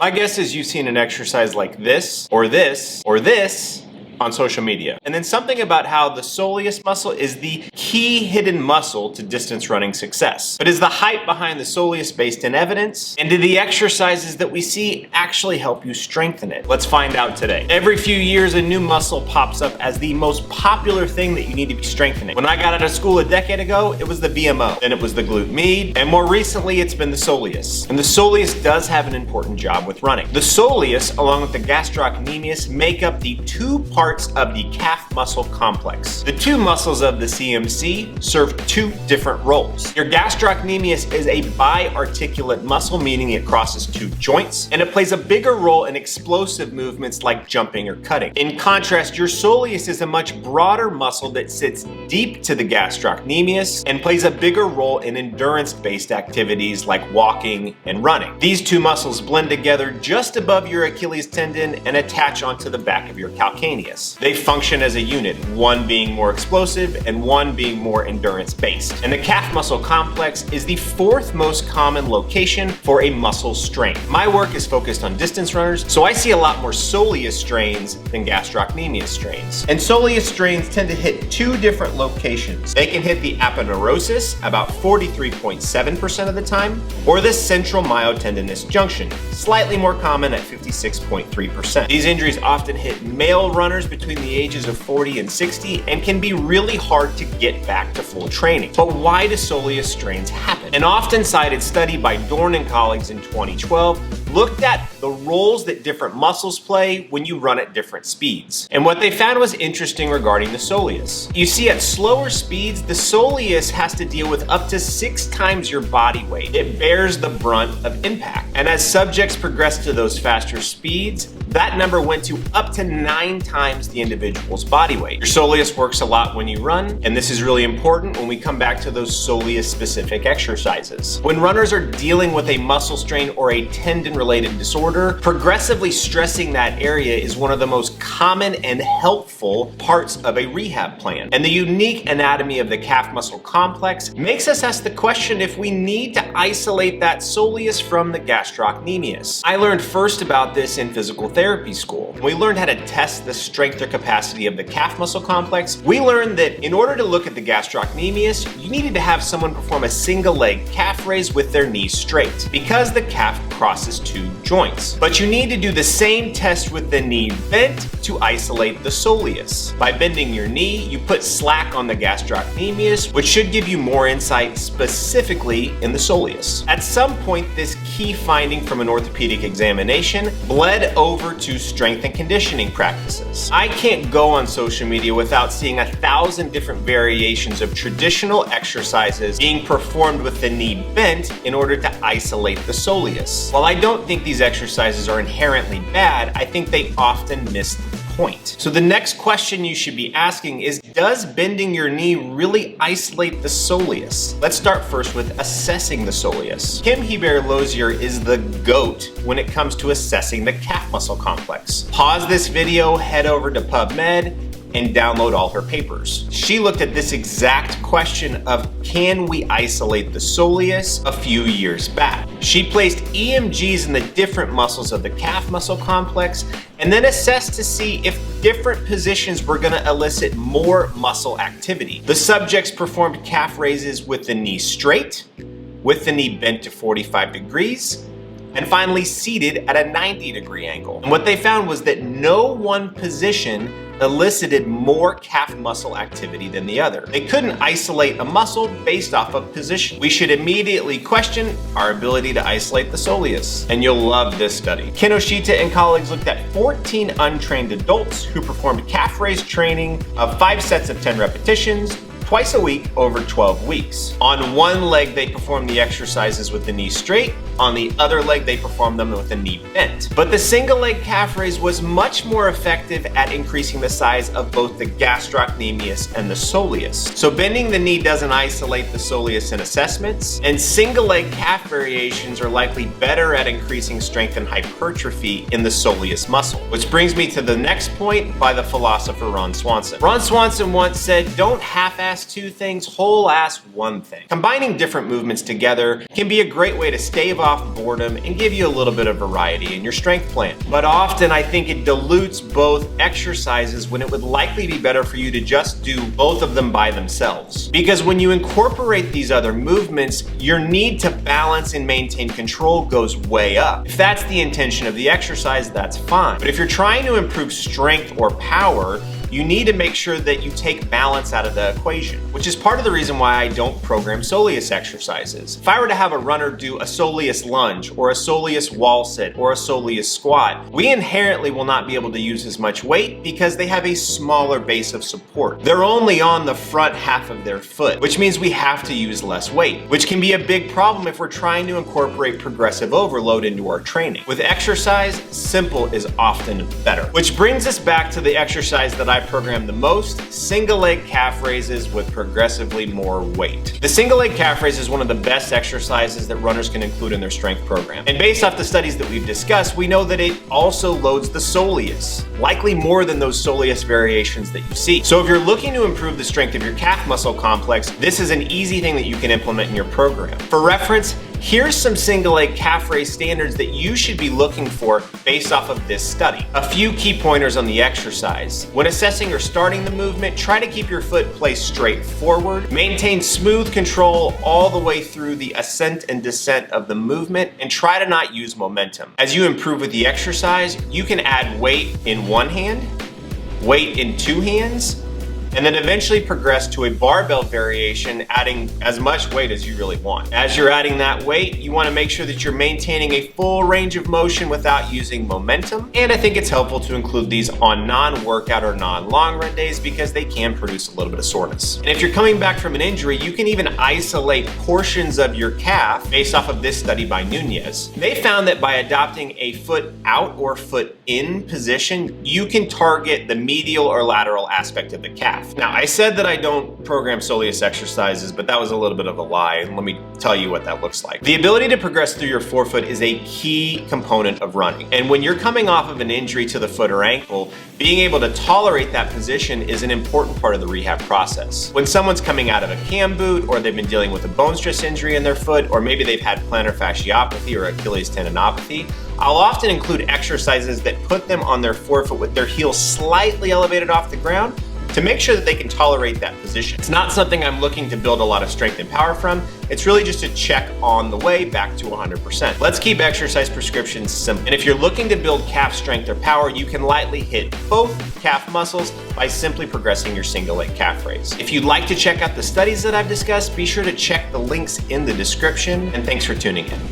My guess is you've seen an exercise like this, or this, or this on social media. And then something about how the soleus muscle is the key hidden muscle to distance running success. But is the hype behind the soleus based in evidence? And do the exercises that we see actually help you strengthen it? Let's find out today. Every few years, a new muscle pops up as the most popular thing that you need to be strengthening. When I got out of school a decade ago, it was the VMO, then it was the glute med, and more recently, it's been the soleus. And the soleus does have an important job with running. The soleus, along with the gastrocnemius, make up the two parts of the calf muscle complex. The two muscles of the CMC serve two different roles. Your gastrocnemius is a biarticulate muscle, meaning it crosses two joints, and it plays a bigger role in explosive movements like jumping or cutting. In contrast, your soleus is a much broader muscle that sits deep to the gastrocnemius and plays a bigger role in endurance-based activities like walking and running. These two muscles blend together just above your Achilles tendon and attach onto the back of your calcaneus. They function as a unit, one being more explosive and one being more endurance-based. And the calf muscle complex is the fourth most common location for a muscle strain. My work is focused on distance runners, so I see a lot more soleus strains than gastrocnemius strains. And soleus strains tend to hit two different locations. They can hit the aponeurosis about 43.7% of the time, or the central myotendinous junction, slightly more common at 56.3%. These injuries often hit male runners between the ages of 40 and 60 and can be really hard to get back to full training. But why do soleus strains happen? An often cited study by Dorn and colleagues in 2012 looked at the roles that different muscles play when you run at different speeds. And what they found was interesting regarding the soleus. You see, at slower speeds, the soleus has to deal with up to 6 times your body weight. It bears the brunt of impact. And as subjects progress to those faster speeds, that number went to up to 9 times the individual's body weight. Your soleus works a lot when you run, and this is really important when we come back to those soleus-specific exercises. When runners are dealing with a muscle strain or a tendon-related disorder, progressively stressing that area is one of the most common and helpful parts of a rehab plan. And the unique anatomy of the calf muscle complex makes us ask the question if we need to isolate that soleus from the gastrocnemius. I learned first about this in physical therapy school. When we learned how to test the strength or capacity of the calf muscle complex, we learned that in order to look at the gastrocnemius, you needed to have someone perform a single leg calf raise with their knees straight, because the calf crosses two joints. But you need to do the same test with the knee bent to isolate the soleus. By bending your knee, you put slack on the gastrocnemius, which should give you more insight specifically in the soleus. At some point, this key finding from an orthopedic examination bled over to strength and conditioning practices. I can't go on social media without seeing 1,000 different variations of traditional exercises being performed with the knee bent in order to isolate the soleus. While I don't think these exercises are inherently bad, I think they often miss the point. So the next question you should be asking is, does bending your knee really isolate the soleus? Let's start first with assessing the soleus. Kim Hebert-Lozier is the GOAT when it comes to assessing the calf muscle complex. Pause this video, head over to PubMed, and download all her papers. She looked at this exact question of, can we isolate the soleus, a few years back. She placed EMGs in the different muscles of the calf muscle complex and then assessed to see if different positions were going to elicit more muscle activity. The subjects performed calf raises with the knee straight, with the knee bent to 45 degrees, and finally seated at a 90-degree angle. And what they found was that no one position elicited more calf muscle activity than the other. They couldn't isolate a muscle based off of position. We should immediately question our ability to isolate the soleus. And you'll love this study. Kinoshita and colleagues looked at 14 untrained adults who performed calf raise training of 5 sets of 10 repetitions, twice a week over 12 weeks. On one leg, they performed the exercises with the knee straight. On the other leg, they performed them with the knee bent. But the single leg calf raise was much more effective at increasing the size of both the gastrocnemius and the soleus. So bending the knee doesn't isolate the soleus in assessments, and single leg calf variations are likely better at increasing strength and hypertrophy in the soleus muscle. Which brings me to the next point by the philosopher Ron Swanson. Ron Swanson once said, "Don't half-ass ass two things, whole ass one thing. Combining different movements together can be a great way to stave off boredom and give you a little bit of variety in your strength plan. But often I think it dilutes both exercises when it would likely be better for you to just do both of them by themselves. Because when you incorporate these other movements, your need to balance and maintain control goes way up. If that's the intention of the exercise, that's fine. But if you're trying to improve strength or power, you need to make sure that you take balance out of the equation, which is part of the reason why I don't program Soleus exercises. If I were to have a runner do a Soleus lunge or a Soleus wall sit or a Soleus squat, we inherently will not be able to use as much weight because they have a smaller base of support. They're only on the front half of their foot, which means we have to use less weight, which can be a big problem if we're trying to incorporate progressive overload into our training. With exercise, simple is often better. Which brings us back to the exercise that I program the most, single leg calf raises with progressively more weight. The single leg calf raise is one of the best exercises that runners can include in their strength program. And based off the studies that we've discussed, we know that it also loads the soleus, likely more than those soleus variations that you see. So if you're looking to improve the strength of your calf muscle complex, this is an easy thing that you can implement in your program. For reference, here's some single leg calf raise standards that you should be looking for based off of this study. A few key pointers on the exercise. When assessing or starting the movement, try to keep your foot placed straight forward. Maintain smooth control all the way through the ascent and descent of the movement, and try to not use momentum. As you improve with the exercise, you can add weight in one hand, weight in two hands, and then eventually progress to a barbell variation, adding as much weight as you really want. As you're adding that weight, you want to make sure that you're maintaining a full range of motion without using momentum. And I think it's helpful to include these on non-workout or non-long run days because they can produce a little bit of soreness. And if you're coming back from an injury, you can even isolate portions of your calf based off of this study by Nunez. They found that by adopting a foot out or foot in position, you can target the medial or lateral aspect of the calf. Now, I said that I don't program Soleus exercises, but that was a little bit of a lie, and let me tell you what that looks like. The ability to progress through your forefoot is a key component of running. And when you're coming off of an injury to the foot or ankle, being able to tolerate that position is an important part of the rehab process. When someone's coming out of a cam boot, or they've been dealing with a bone stress injury in their foot, or maybe they've had plantar fasciopathy or Achilles tendinopathy, I'll often include exercises that put them on their forefoot with their heels slightly elevated off the ground to make sure that they can tolerate that position. It's not something I'm looking to build a lot of strength and power from. It's really just a check on the way back to 100%. Let's keep exercise prescriptions simple. And if you're looking to build calf strength or power, you can lightly hit both calf muscles by simply progressing your single leg calf raise. If you'd like to check out the studies that I've discussed, be sure to check the links in the description, and thanks for tuning in.